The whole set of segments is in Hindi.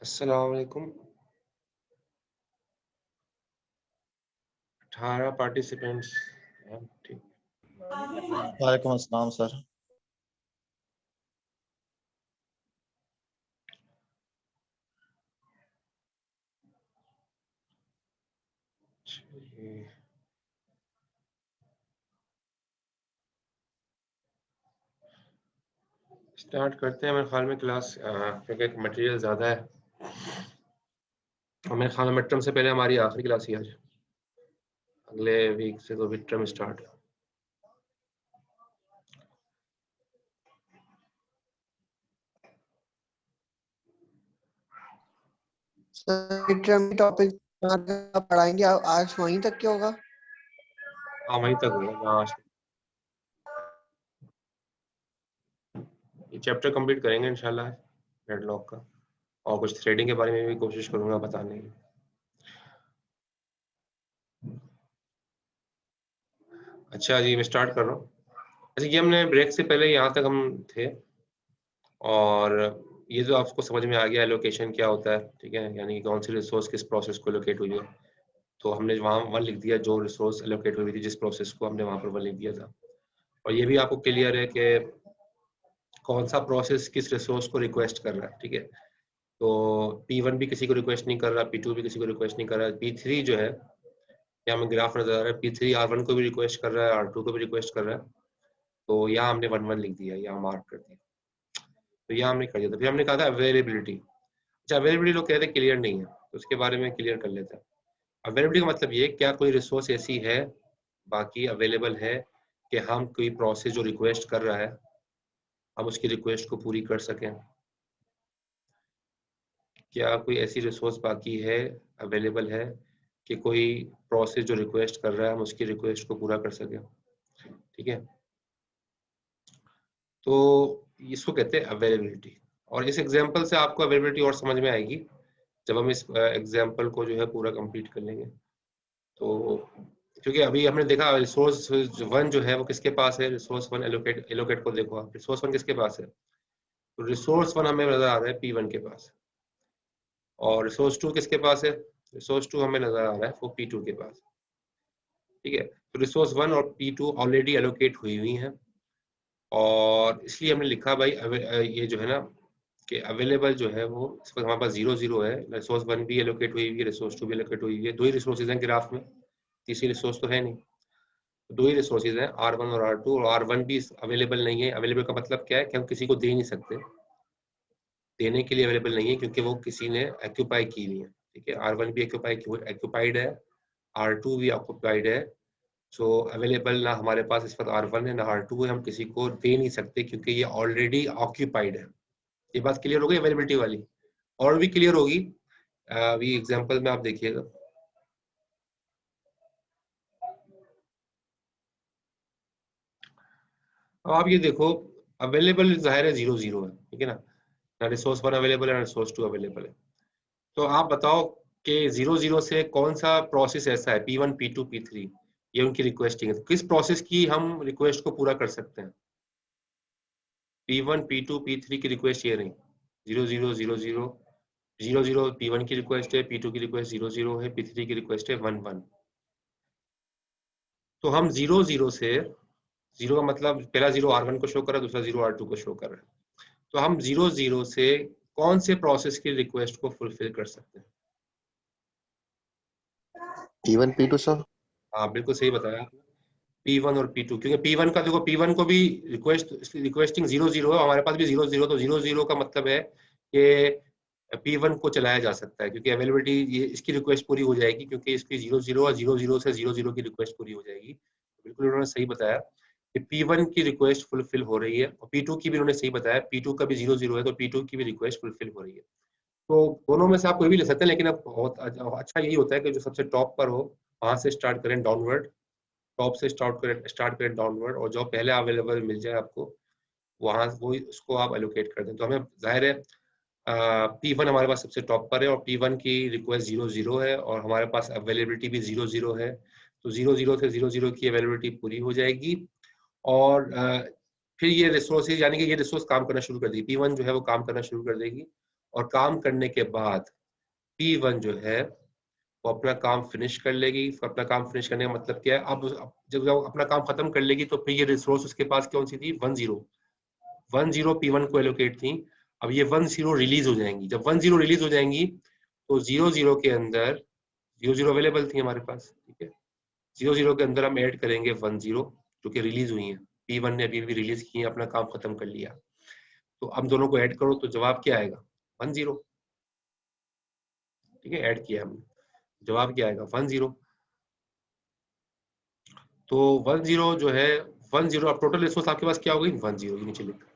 अस्सलाम वालेकुम। 18 पार्टिसिपेंट्स हैं, ठीक। वालेकुम अस्सलाम सर। स्टार्ट करते हैं मेरे ख्याल में क्लास, क्योंकि मटेरियल ज़्यादा है और मेरे ख्याल में मिड टर्म से पहले हमारी आखिरी क्लास ही आज, अगले वीक से तो मिड टर्म स्टार्ट है। टॉपिक पढ़ाएंगे आज वहीं तक क्या होगा? हाँ वहीं तक होगा। आज ये चैप्टर कंप्लीट करेंगे इंशाल्लाह डेडलॉक का, और कुछ थ्रेडिंग के बारे में भी कोशिश करूंगा बताने की। अच्छा जी, मैं स्टार्ट कर रहा हूँ। अच्छा, ये हमने ब्रेक से पहले यहाँ तक हम थे और ये जो आपको समझ में आ गया एलोकेशन क्या होता है, ठीक है, यानी कि कौन सी रिसोर्स किस प्रोसेस को एलोकेट हुई है। तो हमने वहाँ 1 लिख दिया, जो रिसोर्स एलोकेट हुई थी जिस प्रोसेस को, हमने वहाँ पर 1 लिख दिया था। और ये भी आपको क्लियर है कि कौन सा प्रोसेस किस रिसोर्स को रिक्वेस्ट कर रहा है, ठीक है। तो P1 भी किसी को रिक्वेस्ट नहीं कर रहा, P2 भी किसी को रिक्वेस्ट नहीं कर रहा, P3 जो है, यहाँ हमें ग्राफ नजर आ रहा है, P3 R1 को भी रिक्वेस्ट कर रहा है, R2 को भी रिक्वेस्ट कर रहा है। तो यहाँ हमने 1 लिख दिया, यहाँ मार्क कर दिया। तो यहाँ हमने कर दिया था। फिर हमने कहा था अवेलेबिलिटी। अच्छा, अवेलेबिलिटी लोग कहते हैं क्लियर नहीं है, तो उसके बारे में क्लियर कर लेते हैं। अवेलेबिलिटी का मतलब ये, क्या कोई रिसोर्स ऐसी है बाकी अवेलेबल है कि हम कोई प्रोसेस जो रिक्वेस्ट कर रहा है हम उसकी रिक्वेस्ट को पूरी कर सकें। क्या कोई ऐसी रिसोर्स बाकी है, अवेलेबल है, कि कोई प्रोसेस जो रिक्वेस्ट कर रहा है हम उसकी रिक्वेस्ट को पूरा कर सकें, ठीक है। तो इसको कहते हैं अवेलेबिलिटी। और इस एग्जांपल से आपको अवेलेबिलिटी और समझ में आएगी जब हम इस एग्जांपल को जो है पूरा कंप्लीट कर लेंगे। तो क्योंकि अभी हमने देखा रिसोर्स 1 जो है वो किसके पास है, रिसोर्स 1 एलोकेट को देखो आप, रिसोर्स 1 किसके पास है, तो रिसोर्स 1 हमें नजर आ रहा है P1 के पास। और रिसोर्स 2 किसके पास है, रिसोर्स 2 हमें नजर आ रहा है वो P2 के पास, ठीक है। तो रिसोर्स 1 और P2 ऑलरेडी एलोकेट हुई हैं और इसलिए हमने लिखा भाई ये जो है ना कि अवेलेबल जो है वो इस वक्त हमारे पास 0 है। रिसोर्स 1 भी एलोकेट हुई है, रिसोर्स 2 भी एलोकेट हुई है। 2 ही रिसोर्सेज हैं ग्राफ में, तीसरी रिसोर्स तो है नहीं। 2 ही रिसोर्सेज हैं, R1 और R2, और R1 भी अवेलेबल नहीं है। अवेलेबल का मतलब क्या है कि हम किसी को दे नहीं सकते, देने के लिए अवेलेबल नहीं है क्योंकि वो किसी ने एक्यूपाई की हुई है, ठीक है। R1 भी एक्यूपाइड है, R2 भी ऑक्यूपाइड है। सो अवेलेबल ना हमारे पास इस वक्त R1 है ना R2 है, हम किसी को दे नहीं सकते क्योंकि ये ऑलरेडी ऑक्यूपाइड है। ये बात क्लियर हो गई अवेलेबिलिटी वाली, और भी क्लियर होगी अभी एग्जांपल में आप देखिएगा। अब आप ये देखो, अवेलेबल जाहिर है 0 है, ठीक है ना रिसोर्स 1 अवेलेबल है ना रिसोर्स 2 अवेलेबल है। तो आप बताओ कि 0 से कौन सा प्रोसेस ऐसा है, P1 P2 P3, ये उनकी रिक्वेस्टिंग है, किस प्रोसेस की हम रिक्वेस्ट को पूरा कर सकते हैं। P1 P2 P3 की रिक्वेस्ट ये रही, 0 P1 की रिक्वेस्ट है, P2 की रिक्वेस्ट 0 है, P3 की रिक्वेस्ट है 1 तो हम 0 से, 0 का मतलब पहला 0 R1 को शो कर रहा है, दूसरा 0 R2 को शो कर रहा है। तो हम 0 से कौन से प्रोसेस की रिक्वेस्ट को फुलफिल कर सकते हैं। P1 P2 sir. हाँ बिल्कुल सही बताया, P1 और P2, क्योंकि P1 का देखो, P1 को भी रिक्वेस्टिंग 0 है, हमारे पास भी 0 तो 0 का मतलब है कि P1 को चलाया जा सकता है क्योंकि अवेलेबिलिटी ये इसकी रिक्वेस्ट पूरी हो जाएगी क्योंकि इसकी 0 और 0 से 0 की रिक्वेस्ट पूरी हो जाएगी। बिल्कुल उन्होंने सही बताया कि P1 की रिक्वेस्ट फुलफिल हो रही है और P2 की भी उन्होंने सही बताया, P2 का भी 0 है तो P2 की भी रिक्वेस्ट फुलफिल हो रही है। तो दोनों में से आप कोई भी ले सकते हैं, लेकिन अब बहुत अच्छा यही होता है कि जो सबसे टॉप पर हो वहां से स्टार्ट करें डाउनवर्ड, टॉप से स्टार्ट करें डाउनवर्ड, और जो पहले अवेलेबल मिल जाए आपको वहां वो उसको आप एलोकेट कर दें। तो हमें जाहिर है P1 हमारे पास सबसे टॉप पर है और P1 की रिक्वेस्ट 0 है और हमारे पास अवेलेबिलिटी भी 0 है। तो 0 से 0 की अवेलेबिलिटी पूरी हो जाएगी और फिर ये रिसोर्सेज, यानी कि ये रिसोर्स काम करना शुरू कर देगी, P1 जो है वो काम करना शुरू कर देगी और काम करने के बाद P1 जो है वो अपना काम फिनिश कर लेगी। अपना काम फिनिश करने का मतलब क्या है, अब जब अपना काम खत्म कर लेगी तो फिर ये रिसोर्स उसके पास कौन सी थी, 10 P1 को एलोकेट थी। अब ये 10 रिलीज हो जाएंगी। जब 10 रिलीज हो जाएंगी तो 00 के अंदर 00 अवेलेबल थी हमारे पास, ठीक है। 00 के अंदर हम ऐड करेंगे 10 जो कि रिलीज हुई है। P1 ने अभी भी रिलीज की है, अपना काम खत्म कर लिया। तो अब दोनों को ऐड करो तो जवाब क्या आएगा, 10, ठीक है। ऐड किया हमने, जवाब क्या आएगा, 10। तो 10 जो है 10, अब टोटल रिसोर्स आपके पास क्या हो गई, 10, नीचे लिखा।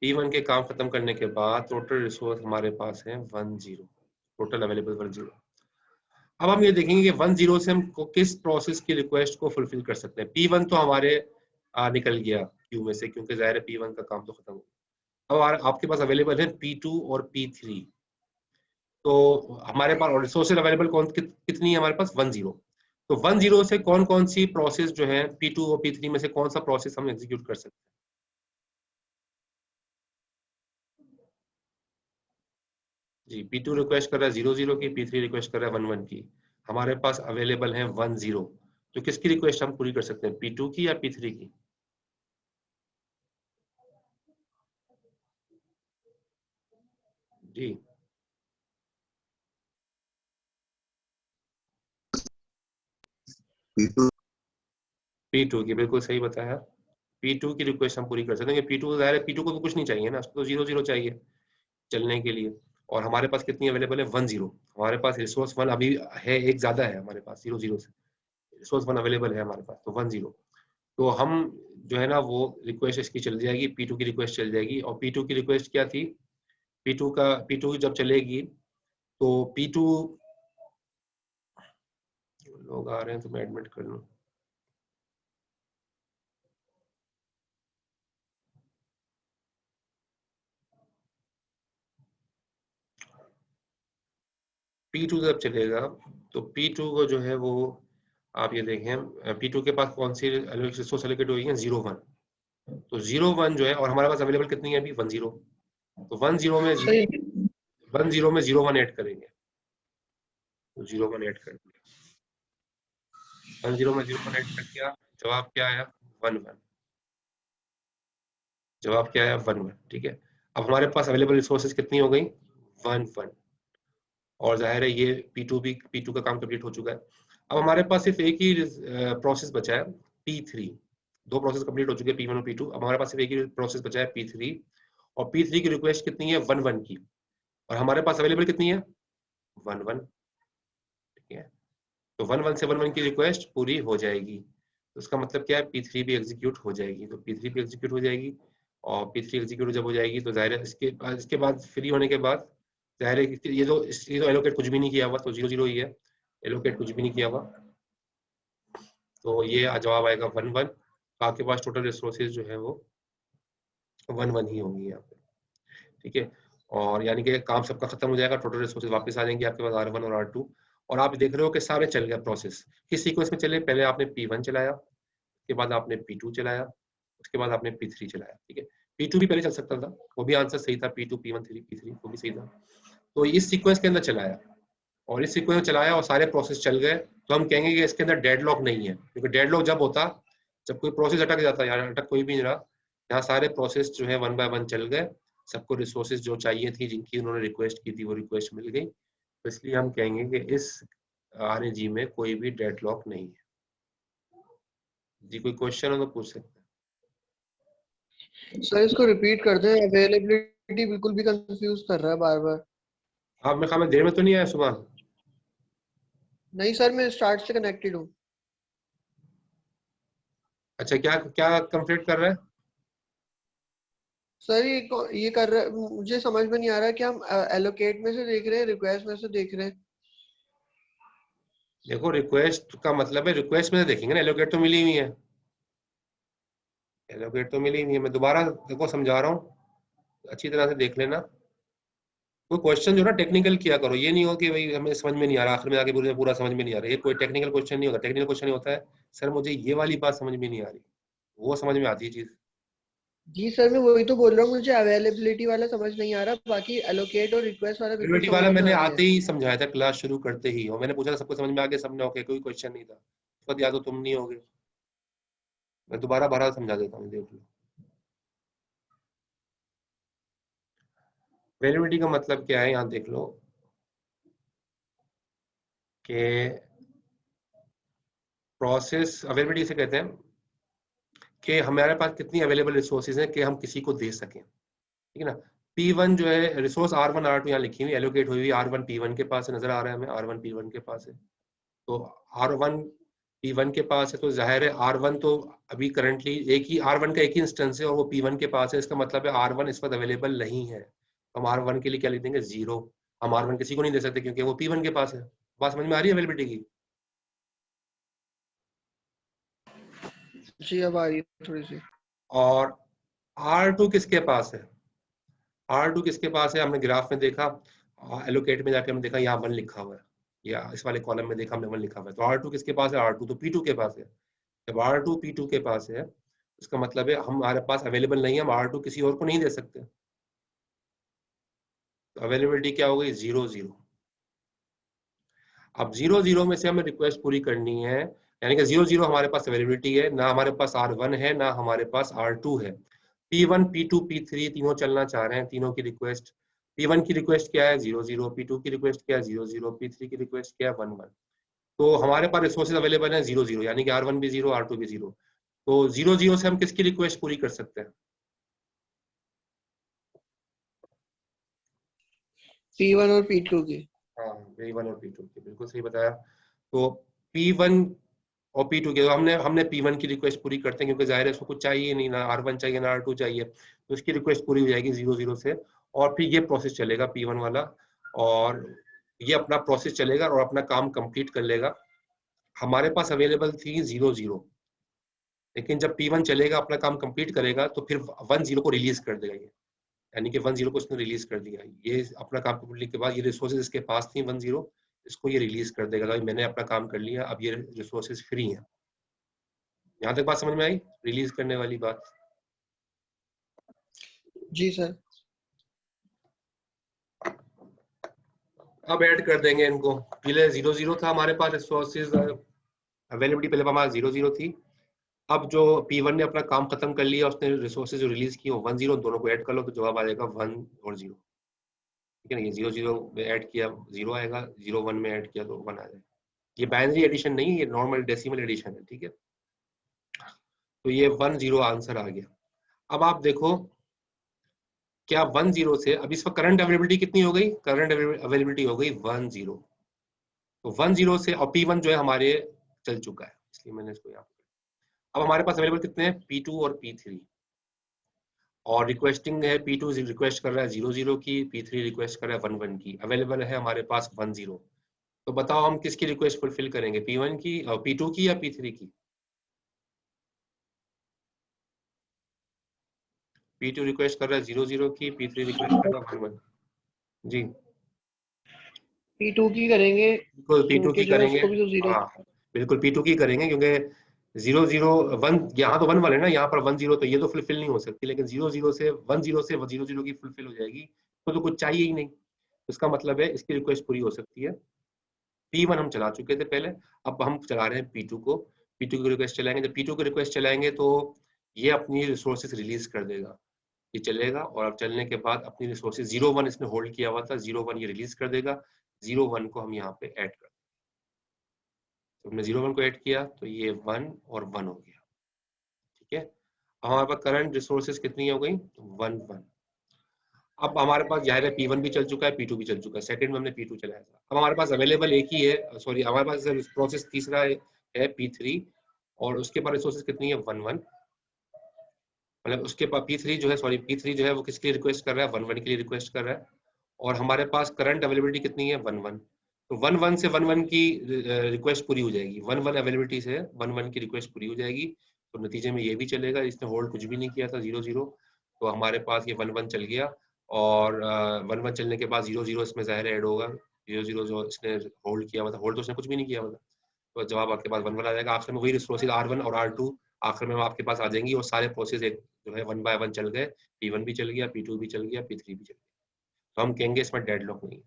P1 के काम खत्म करने के बाद टोटल रिसोर्स हमारे पास है 10, टोटल अवेलेबल 10। अब हम ये देखेंगे कि 10 से हम किस प्रोसेस की रिक्वेस्ट को फुलफिल कर सकते हैं। P1 तो हमारे निकल गया क्यू में से, क्योंकि जाहिर है P1 का काम तो खत्म हो गया। अब आपके पास अवेलेबल है P2 और P3। तो हमारे पास रिसोर्सेज अवेलेबल कितनी है हमारे पास, 10। तो 10 से कौन कौन सी प्रोसेस जो है P2 और P3 में से कौन सा प्रोसेस हम एग्जीक्यूट कर सकते हैं। जी, P2 रिक्वेस्ट कर रहा है 00 की, P3 रिक्वेस्ट कर रहा है 11 की। हमारे पास अवेलेबल है 10। तो किसकी रिक्वेस्ट हम पूरी कर सकते हैं, P2 की या P3 की। जी, P2 की, बिल्कुल सही बताया। P2 की रिक्वेस्ट हम पूरी कर सकते हैं। P2 जाहिर है, P2 को तो कुछ नहीं चाहिए ना, उसको तो 00 चाहिए चलने के लिए। और हमारे पास कितनी अवेलेबल है, 10। हमारे पास रिसोर्स 1 अभी है, एक ज्यादा है हमारे पास 00 से। रिसोर्स 1 अवेलेबल है हमारे पास, तो 10। तो हम जो है ना वो रिक्वेस्ट इसकी चल जाएगी, P2 की रिक्वेस्ट चल जाएगी। और P2 की रिक्वेस्ट क्या थी, P2 जब चलेगी तो P2, लोग आ रहे हैं तो मैं एडमिट कर लूं। P2 जब चलेगा तो P2 को जो है वो आप ये देखें, P2 के पास कौन सी रिसोर्स एलोकेट हुई है, 01। तो 01 जो है, और हमारे पास अवेलेबल कितनी है अभी, 10। तो 10 में सही 10 में 01 ऐड करेंगे, तो 01 ऐड कर दिया। 10 में 01 ऐड कर दिया, जवाब क्या आया, 11। जवाब क्या आया, 11, ठीक है। अब हमारे पास अवेलेबल रिसोर्सेज कितनी हो गई, 11। और जाहिर है ये P2 का काम कंप्लीट हो चुका है। अब हमारे पास सिर्फ एक ही प्रोसेस बचा है, P3। दो प्रोसेस कंप्लीट हो चुके हैं, P1 और P2। अब हमारे पास सिर्फ एक ही प्रोसेस बचा है, P3। और P3 की रिक्वेस्ट कितनी है, 11 की। और हमारे पास अवेलेबल कितनी है, 11, ठीक है। तो 11 से 11 की रिक्वेस्ट पूरी हो जाएगी। तो उसका मतलब क्या है, P3 भी एग्जीक्यूट हो जाएगी। तो P3 भी एग्जीक्यूट हो जाएगी। और P3 एग्जीक्यूट जब हो जाएगी तो जाहिर है इसके बाद फ्री होने के बाद जाहिर है कि ये तो एलोकेट कुछ भी नहीं किया हुआ, तो 00 ही है, एलोकेट कुछ भी नहीं किया हुआ। तो ये जवाब आएगा 11। तो आपके पास टोटल रिसोर्सेज जो है वो 11 ही होंगी यहाँ पे, ठीक है। और यानी कि काम सबका खत्म हो जाएगा, टोटल रिसोर्सेज वापस आ जाएंगे आपके पास, R1 और R2। और आप देख रहे हो कि सारे चल गए प्रोसेस। किस सीक्वेंस में चले, पहले आपने P1 चलाया, उसके बाद आपने P2 चलाया, उसके बाद आपने P3 चलाया, ठीक है। P2 भी पहले चल सकता था, वो भी आंसर सही था, P2 P1 P3 वो भी सही था। तो इस सीक्वेंस के अंदर चलाया, और इस सीक्वेंस में चलाया और सारे प्रोसेस चल गए, तो हम कहेंगे कि इसके अंदर डेडलॉक नहीं है। क्योंकि डेडलॉक जब होता, जब कोई प्रोसेस अटक जाता है, यार अटक कोई भी नहीं रहा, यहाँ सारे प्रोसेस जो है 1 बाय 1 चल गए, सबको रिसोर्सेज जो चाहिए थी, जिनकी उन्होंने रिक्वेस्ट की थी, वो रिक्वेस्ट मिल गई। तो इसलिए हम कहेंगे कि इस RAG में कोई भी डेडलॉक नहीं है। जी, कोई क्वेश्चन हो तो पूछ सकते हैं। सर, इसको रिपीट कर दें, अवेलेबिलिटी बिल्कुल भी कंफ्यूज कर रहा है बार बार। आप में देर में तो नहीं आया सुबह। नहीं सर, मैं स्टार्ट से कनेक्टेड हूँ। अच्छा, क्या क्या कंप्लीट कर रहे हैं। सर ये कर रहे, मुझे समझ में नहीं आ रहा कि हम एलोकेट में से देख रहे हैं, रिक्वेस्ट में से देख रहे हैं। देखो, रिक्वेस्ट का मतलब है रिक्वेस्ट में से देखेंगे ना, एलोकेट तो मिली हुई है, एलोकेट तो मिली हुई है। मैं दोबारा देखो समझा रहा हूँ, अच्छी तरह से देख लेना। कोई क्वेश्चन जो ना टेक्निकल किया करो, ये नहीं हो कि भाई हमें समझ में नहीं आ रहा, आखिर में आके पूरा समझ में नहीं आ रहा। ये कोई टेक्निकल क्वेश्चन नहीं होता। टेक्निकल क्वेश्चन होता है, सर मुझे ये वाली बात समझ में नहीं आ रही, वो समझ में आती है चीज। जी सर, मैं वही तो बोल रहा हूँ, मुझे अवेलेबिलिटी वाला समझ नहीं आ रहा, बाकी एलोकेट और रिक्वेस्ट वाला बिल्कुल अवेलेबिलिटी समझ वाला में मैंने आ रहा आते है। ही समझाया था क्लास शुरू करते ही, और मैंने पूछा था सबको समझ में आ गया, सबने ओके, कोई क्वेश्चन नहीं था। उस वक्त या तो तुम नहीं होगे, मैं दोबारा भरा समझा देता हूँ, देख लो। अवेलेबिलिटी का मतलब क्या है, यहाँ देख लो कि प्रोसेस अवेलेबिलिटी से कहते हैं कि हमारे पास कितनी अवेलेबल रिसोर्सेज हैं कि हम किसी को दे सकें, ठीक है ना। P1 जो है रिसोर्स R1 R2 यहाँ लिखी हुई एलोकेट हुई हुई, R1 P1 के पास है, नजर आ रहा है हमें, R1 P1 के पास है। तो R1 P1 के पास है, तो जाहिर है R1 तो अभी करंटली एक ही R1 का एक ही इंस्टेंस है और वो P1 के पास है, इसका मतलब है R1 इस वक्त अवेलेबल नहीं है। हम R1 के लिए क्या लिख देंगे, 0। हम R1 किसी को नहीं दे सकते क्योंकि वो P1 के पास है। बात समझ में आ रही है अवेलेबिलिटी की? जी अब आ रही है थोड़ी सी। और R2 किसके पास है, R2 किसके पास है, हमने ग्राफ में देखा, एलोकेट में जाके हमने देखा यहाँ 1 लिखा हुआ है, या इस वाले कॉलम में देखा हमने 1 लिखा हुआ है। तो R2 किसके पास है, R2 तो P2 के पास है। जब R2 P2 के पास है, इसका मतलब है हमारे पास अवेलेबल नहीं है, हम R2 किसी और को नहीं दे सकते। तो अवेलेबिलिटी क्या हो गई, 0 0। अब 0 0 में से हमें रिक्वेस्ट पूरी करनी है, यानी कि 0 0 हमारे पास अवेलेबिलिटी है, ना हमारे पास R1 है ना हमारे पास R2 है। P1 P2 P3 तीनों चलना चाह रहे हैं, तीनों की रिक्वेस्ट, P1 की रिक्वेस्ट क्या है, 0 0, P2 की रिक्वेस्ट क्या है, 0 0, P3 की रिक्वेस्ट क्या है, 1 1। तो हमारे पास रिसोर्सेज अवेलेबल है 0 0, यानी कि R1 भी 0 R2 भी 0। तो 0 0 से हम किसकी रिक्वेस्ट पूरी कर सकते हैं, P1 और P2 की। हाँ P1 और P2 की, बिल्कुल सही बताया। तो P1 और P2 के, तो हमने P1 की रिक्वेस्ट पूरी करते हैं क्योंकि जाहिर है उसको कुछ चाहिए नहीं, ना R1 चाहिए ना R2 चाहिए, तो इसकी रिक्वेस्ट पूरी हो जाएगी 0 0 से। और फिर ये प्रोसेस चलेगा P1 वाला, और ये अपना प्रोसेस चलेगा और अपना काम कंप्लीट कर लेगा। हमारे पास अवेलेबल थी 0 0, लेकिन जब P1 चलेगा अपना काम कंप्लीट करेगा तो फिर 1 0 को रिलीज कर देगा ये, यानी कि 1 0 को इसने रिलीज कर दिया। ये अपना काम कंप्लीट के बाद ये रिसोर्सेज इसके पास थी 1 0, इसको ये रिलीज कर देगा, तो मैंने अपना काम कर लिया, अब ये रिसोर्सेज फ्री हैं। यहाँ तक बात समझ में आई, रिलीज करने वाली बात? जी सर। अब ऐड कर देंगे इनको। पहले 0 0 था हमारे पास रिसोर्सेज अवेलेबिलिटी, पहले हमारे 0 0 थी। अब जो P1 ने अपना काम खत्म कर लिया, उसने रिसोर्सेज जो रिलीज किए 1 0, दोनों को ऐड कर लो तो जवाब आ जाएगा 1 और 0, ठीक है ना। ये 0 0 में ऐड किया 0 आएगा, 0 1 में ऐड किया तो 1 आ जाएगा। ये बाइनरी एडिशन नहीं है, ये नॉर्मल डेसिमल एडिशन है, ठीक है। तो ये 1 0 आंसर आ गया। अब आप देखो क्या 1 0 से, अब इस पर करंट अवेलेबिलिटी कितनी हो गई, करंट अवेलेबिलिटी हो गई 1 0। तो 1 0 से, और P1 जो है हमारे चल चुका है, इसलिए मैंने इसको यहाँ पे। अब हमारे पास अवेलेबल कितने हैं, P2 और P3, और रिक्वेस्टिंग है, P2 रिक्वेस्ट कर रहा है 0 0 की, P3 रिक्वेस्ट कर रहा है 1 1 की। अवेलेबल है हमारे पास 1 0। तो बताओ हम किसकी रिक्वेस्ट फुलफिल करेंगे, P1 की, P2 की या P3 की? P2 रिक्वेस्ट कर रहा है 0 0 की, P3 रिक्वेस्ट कर रहा है 1 1। जी P2 की करेंगे, बिल्कुल P2 क्योंकि की जो है करेंगे, उसको भी तो 0। हाँ बिल्कुल P2 की करेंगे, क्योंकि 0 0 1, यहाँ तो 1 1 है ना, यहाँ पर 1 0, तो ये तो फुलफिल नहीं हो सकती, लेकिन 0 0 से 1 0 से 0 0 की फुलफिल हो जाएगी, तो कुछ चाहिए ही नहीं। इसका मतलब है इसकी रिक्वेस्ट पूरी हो सकती है। P1 हम चला चुके थे पहले, अब हम चला रहे हैं P2 को। P2 की रिक्वेस्ट चलाएंगे, जब P2 की रिक्वेस्ट चलाएंगे तो ये अपनी रिसोर्सेज रिलीज कर देगा, ये चलेगा, और अब चलने के बाद अपनी रिसोर्सेज 0 1 इसने होल्ड किया हुआ था, 0 1 ये रिलीज कर देगा, 0 1 को हम यहाँ पे ऐड कर, तो हमने 0 1 को ऐड किया तो ये 1 और 1 हो गया, ठीक है। अब हमारे पास करंट रिसोर्सेज कितनी हो गई, 1 1। अब हमारे पास जाहिर है P1 भी चल चुका है, P2 भी चल चुका है, सेकंड में हमने P2 चलाया था। अब हमारे पास अवेलेबल एक ही है, सॉरी हमारे पास प्रोसेस तीसरा है P3, और उसके पास रिसोर्सेज कितनी है, 1 1। मतलब उसके पास P3 जो है, सॉरी P3 जो है वो किसके लिए रिक्वेस्ट कर रहा है, 1 1 के लिए रिक्वेस्ट कर रहा है, और हमारे पास करंट अवेलेबिलिटी कितनी है, 1 1। तो 1 1 से 1 1 की रिक्वेस्ट पूरी हो जाएगी, 1 1 अवेलेबिलिटी से 1 1 की रिक्वेस्ट पूरी हो जाएगी, तो नतीजे में ये भी चलेगा, इसने होल्ड कुछ भी नहीं किया था 0 0, तो हमारे पास ये 1 1 चल गया, और 1 1 चलने के बाद 0 0 इसमें ज़ाहिर ऐड होगा, 0 0 जो इसने होल्ड किया हुआ था, होल्ड तो उसने कुछ भी नहीं किया हुआ था, तो जवाब आपके पास 1 1 आ जाएगा। आखिर में वही रिसोर्सेज R1 और R2 आखिर में आपके पास आ जाएंगी, और सारे प्रोसेस एक जो है 1 बाय 1 चल गए, P1 भी चल गया, P2 भी चल गया, P3 भी चल गया, तो हम कहेंगे इसमें डेडलॉक नहीं है।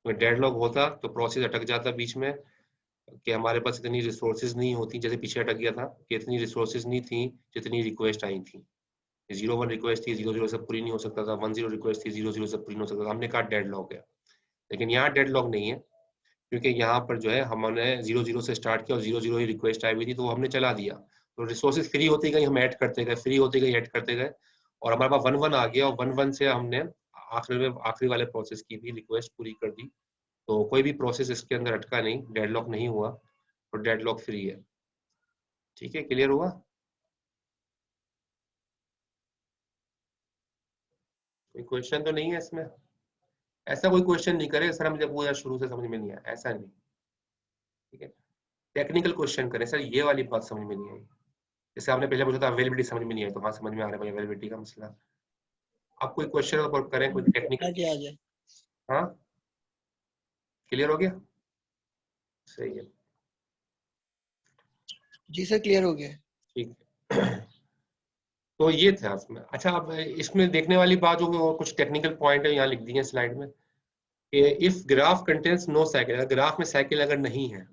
तो डेडलॉक होता तो प्रोसेस अटक जाता बीच में कि हमारे पास इतनी रिसोर्सेज नहीं होती, जैसे पीछे अटक गया था कि इतनी रिसोर्सेज नहीं थी जितनी रिक्वेस्ट आई थी। 0-1 रिक्वेस्ट थी, 0-0 से पूरी नहीं हो सकता था, 1-0 रिक्वेस्ट थी, 0-0 से पूरी नहीं हो सकता था, हमने कहा डेडलॉक है। लेकिन यहाँ डेडलॉक नहीं है, क्योंकि यहाँ पर जो है हमने 0-0 से स्टार्ट किया और 0-0 ही रिक्वेस्ट आई हुई थी, तो हमने चला दिया। तो रिसोर्सेज फ्री होती गई, हम ऐड करते गए, फ्री होती गई, ऐड करते गए, और हमारे पास 1-1 आ गया, और 1-1 से हमने आखिरी वाले प्रोसेस की भी रिक्वेस्ट पूरी कर दी। तो कोई भी प्रोसेस इसके अंदर अटका नहीं, डेडलॉक नहीं हुआ, तो डेडलॉक फ्री है। ठीक है, क्लियर हुआ? कोई क्वेश्चन तो नहीं है इसमें? ऐसा कोई क्वेश्चन नहीं करे सर मुझे पूरा शुरू से समझ में नहीं आया, ऐसा नहीं। ठीक है, टेक्निकल क्वेश्चन करें सर ये वाली बात समझ में नहीं आई। जैसे आपने पहले पूछा था अवेलेबिलिटी समझ में नहीं आई, तो हाँ समझ में आ रहा है भाई अवेलेबिलिटी का मसला। आप कोई क्वेश्चन और करें, कोई टेक्निकल। हाँ, क्लियर हो गया? सही है, जी सर क्लियर हो गया। ठीक है। तो ये था इसमें। अच्छा, अब इसमें देखने वाली बात होगी, और कुछ टेक्निकल पॉइंट है यहाँ लिख दिए स्लाइड में कि if graph contains no cycle, अगर ग्राफ में साइकिल अगर नहीं है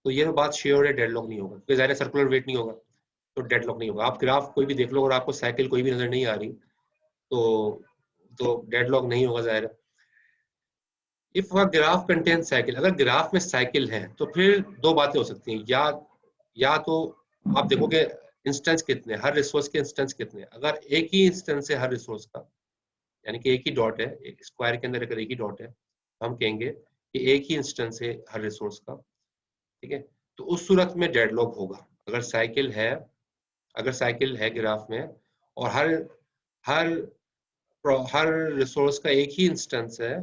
तो ये तो बात श्योर है डेडलॉक नहीं होगा, क्योंकि ज़ाहिर सर्कुलर वेट नहीं होगा, तो डेडलॉक नहीं होगा। आप ग्राफ कोई भी देख लो और आपको साइकिल कोई भी नजर नहीं आ रही तो डेडलॉक नहीं होगा ज़ाहिर। If a graph contain cycle, अगर ग्राफ में साइकिल है तो फिर दो बातें हो सकती हैं, या तो आप देखोगे इंस्टेंस कितने, हर रिसोर्स के इंस्टेंस कितने। अगर एक ही इंस्टेंस है हर रिसोर्स का, यानी कि एक ही डॉट है, एक स्क्वायर के अंदर अगर एक ही डॉट है, तो हम कहेंगे कि एक ही इंस्टेंस है हर रिसोर्स का। ठीक है, तो उस सूरत में डेडलॉक होगा। अगर साइकिल है ग्राफ में और हर हर रिसोर्स का एक ही इंस्टेंस है,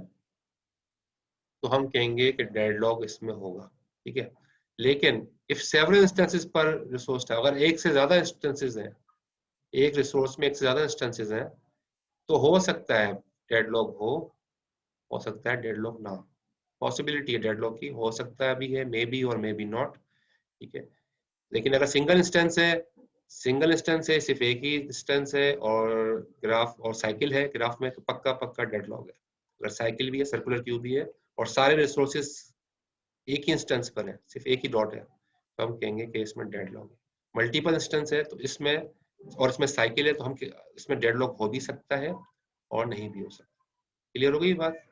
तो हम कहेंगे कि डेडलॉक इसमें होगा। ठीक है, लेकिन इफ सेवरल इंस्टेंसेस पर रिसोर्स है, अगर एक से ज्यादा इंस्टेंसेस हैं, एक रिसोर्स में एक से ज्यादा इंस्टेंसेस हैं, तो हो सकता है डेडलॉक हो सकता है डेडलॉक ना। पॉसिबिलिटी है डेडलॉक की, हो सकता है भी है, मे बी और मे बी नॉट। ठीक है, लेकिन अगर सिंगल इंस्टेंस है, सिर्फ एक ही इंस्टेंस है और ग्राफ और साइकिल है ग्राफ में, तो पक्का पक्का डेडलॉक है। अगर साइकिल भी है, सर्कुलर क्यूब भी है और सारे रिसोर्सेस एक ही इंस्टेंस पर है, सिर्फ एक ही डॉट है, तो हम कहेंगे कि इसमें डेडलॉक है। मल्टीपल इंस्टेंस है तो इसमें साइकिल है, तो हम इसमें डेडलॉक हो भी सकता है और नहीं भी हो सकता। क्लियर हो गई बात?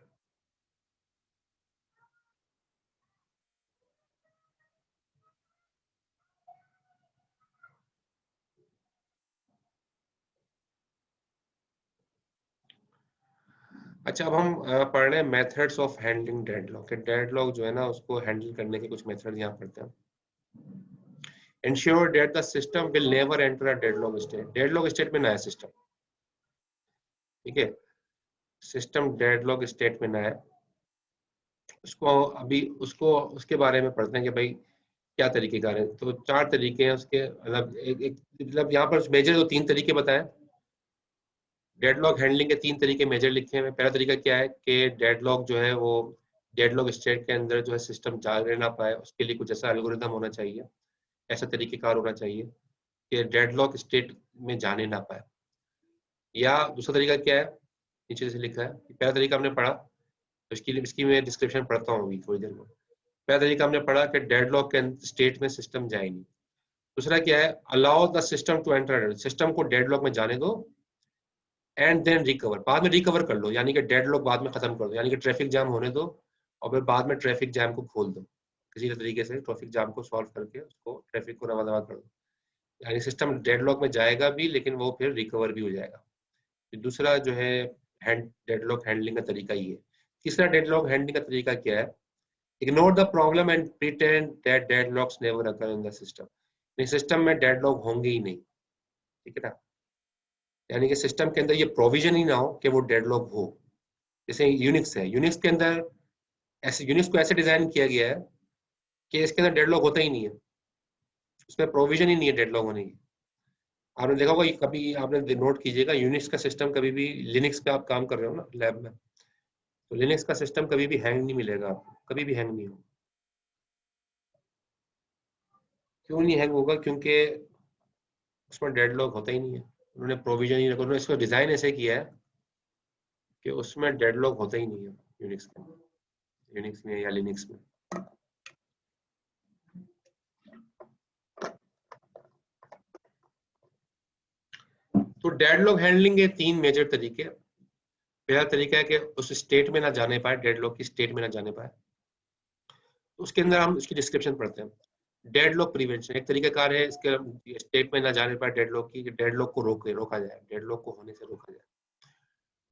अच्छा, अब हम पढ़ रहे हैं methods of handling deadlock. Deadlock जो है ना, उसको हैंडल करने के कुछ मेथड यहाँ पढ़ते हैं। Ensure that the system will never enter a deadlock state. Deadlock state में ना है सिस्टम। ठीक है, सिस्टम डेडलॉक स्टेट में ना है। उसके बारे में पढ़ते हैं कि भाई क्या तरीके कार हैं। तो 4 तरीके हैं उसके, मतलब मतलब यहाँ पर मेजर तो 3 तरीके बताए। डेडलॉक हैंडलिंग के 3 तरीके मेजर लिखे हैं। पहला तरीका क्या है कि डेडलॉक जो है वो डेडलॉक स्टेट के अंदर जो है सिस्टम जा ना पाए, उसके लिए कुछ ऐसा एल्गोरिथम होना चाहिए, ऐसा तरीकेकार होना चाहिए कि डेडलॉक स्टेट में जाने ना पाए। या दूसरा तरीका क्या है, नीचे से लिखा है। पहला तरीका हमने पढ़ा, तो इसकी मैं डिस्क्रिप्शन पढ़ता हूँ अभी थोड़ी देर में। पहला तरीका हमने पढ़ा कि डेडलॉक के स्टेट में सिस्टम जाए नहीं। दूसरा क्या है, allow the system to enter, system को डेडलॉक में जाने दो एंड देन रिकवर, बाद में रिकवर कर लो, यानी कि डेडलॉक बाद में खत्म कर दो, यानी कि ट्रैफिक जाम होने दो और फिर बाद में ट्रैफिक जाम को खोल दो, किसी तरीके से ट्रैफिक जाम को सॉल्व करके उसको ट्रैफिक को रवा दवा कर दो। यानी सिस्टम डेडलॉक में जाएगा भी लेकिन वो फिर रिकवर भी हो जाएगा। दूसरा जो है डेडलॉक हैंडलिंग का तरीका ये है। तीसरा डेडलॉक हैंडलिंग का तरीका क्या है, ignore the problem and pretend that deadlocks never occur in the system. System में डेडलॉक होंगे ही नहीं। ठीक है ना, यानी कि सिस्टम के अंदर ये प्रोविजन ही ना हो कि वो डेडलॉक हो। जैसे यूनिक्स है, यूनिक्स के अंदर ऐसे यूनिक्स को ऐसे डिजाइन किया गया है कि इसके अंदर डेडलॉक होता ही नहीं है, उसमें प्रोविजन ही नहीं है डेडलॉक होने की। आपने देखा होगा, कभी आपने नोट कीजिएगा, यूनिक्स का सिस्टम कभी भी, लिनक्स पे आप काम कर रहे हो ना लैब में, तो लिनक्स का सिस्टम कभी भी हैंग नहीं मिलेगा आपको, कभी भी हैंग नहीं होगा। क्यों नहीं हैंग होगा? क्योंकि उसमें डेडलॉक होता ही नहीं है। उन्होंने प्रोविजन ही उन्होंने इसको डिजाइन ऐसे किया है कि उसमें डेडलॉक होता ही नहीं है यूनिक्स में या लिनक्स में। तो डेडलॉक हैंडलिंग के 3 मेजर तरीके। पहला तरीका है कि उस स्टेट में ना जाने पाए, डेडलॉक की स्टेट में ना जाने पाए। उसके अंदर हम इसकी डिस्क्रिप्शन पढ़ते हैं। डेडलॉक प्रिवेंशन एक तरीकाकार है इसके स्टेट में ना जाने पाए डेडलॉक की, डेडलॉक को रोका जाए, डेडलॉक को होने से रोका जाए।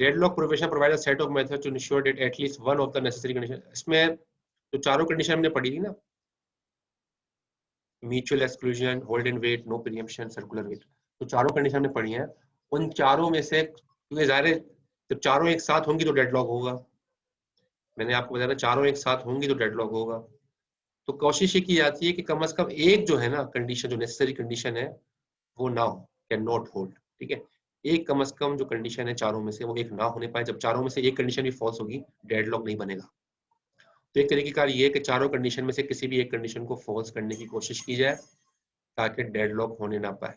Deadlock prevention provide a set of methods to ensure that at least one of the necessary condition. इसमें जो चारों कंडीशन हमने पढ़ी थी ना, mutual exclusion, hold and wait, no preemption, circular wait, तो चारों कंडीशन हमने पढ़ी हैं। उन चारों में से क्योंकि ज़ाहिर है जब चारों एक साथ होंगी तो डेडलॉक होगा। मैंने आपको बताया चारों एक साथ होंगी तो डेडलॉक होगा। तो कोशिश ये की जाती है कि कम से कम एक जो है ना कंडीशन, जो नेसेसरी कंडीशन है वो ना हो, कैन नॉट होल्ड। ठीक है, एक कम से कम जो कंडीशन है चारों में से वो एक ना होने पाए। जब चारों में से एक कंडीशन भी फॉल्स होगी डेडलॉक नहीं बनेगा। तो एक तरीकेकार ये है कि चारों कंडीशन में से किसी भी एक कंडीशन को फॉल्स करने की कोशिश की जाए ताकि डेडलॉक होने ना पाए।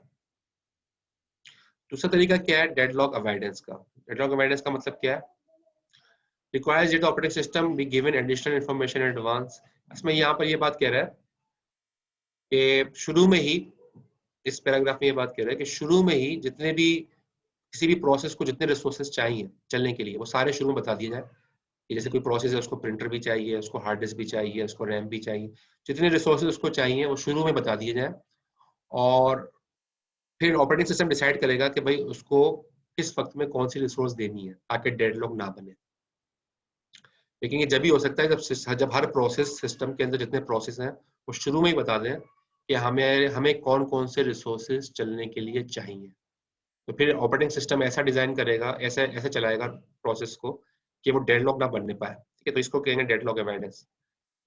दूसरा तरीका क्या है डेडलॉक अवॉइडेंस का। डेडलॉक अवॉइडेंस का मतलब क्या है? Requires that operating system be given additional information in advance. इसमें यहाँ पर ये बात कह रहा है कि शुरू में ही, इस पैराग्राफ में ये बात कह रहा है कि शुरू में ही जितने भी किसी भी प्रोसेस को जितने रिसोर्सेज चाहिए चलने के लिए वो सारे शुरू में बता दिए जाए। जैसे कोई प्रोसेस है उसको प्रिंटर भी चाहिए, उसको हार्ड डिस्क भी चाहिए, उसको रैम भी चाहिए, जितने रिसोर्सेज उसको चाहिए वो शुरू में बता दिए जाए। और फिर ऑपरेटिंग सिस्टम डिसाइड करेगा कि भाई उसको किस वक्त में कौन सी रिसोर्स देनी है ताकि डेडलॉक ना बने। लेकिन ये जब भी हो सकता है जब हर प्रोसेस सिस्टम के अंदर जितने प्रोसेस हैं वो शुरू में ही बता दें कि हमें हमें कौन कौन से रिसोर्सेज चलने के लिए चाहिए। तो फिर ऑपरेटिंग सिस्टम ऐसा डिजाइन करेगा, ऐसा ऐसे चलाएगा प्रोसेस को कि वो डेडलॉक ना बनने पाए। ठीक है, तो इसको कहेंगे डेडलॉक अवॉइडेंस।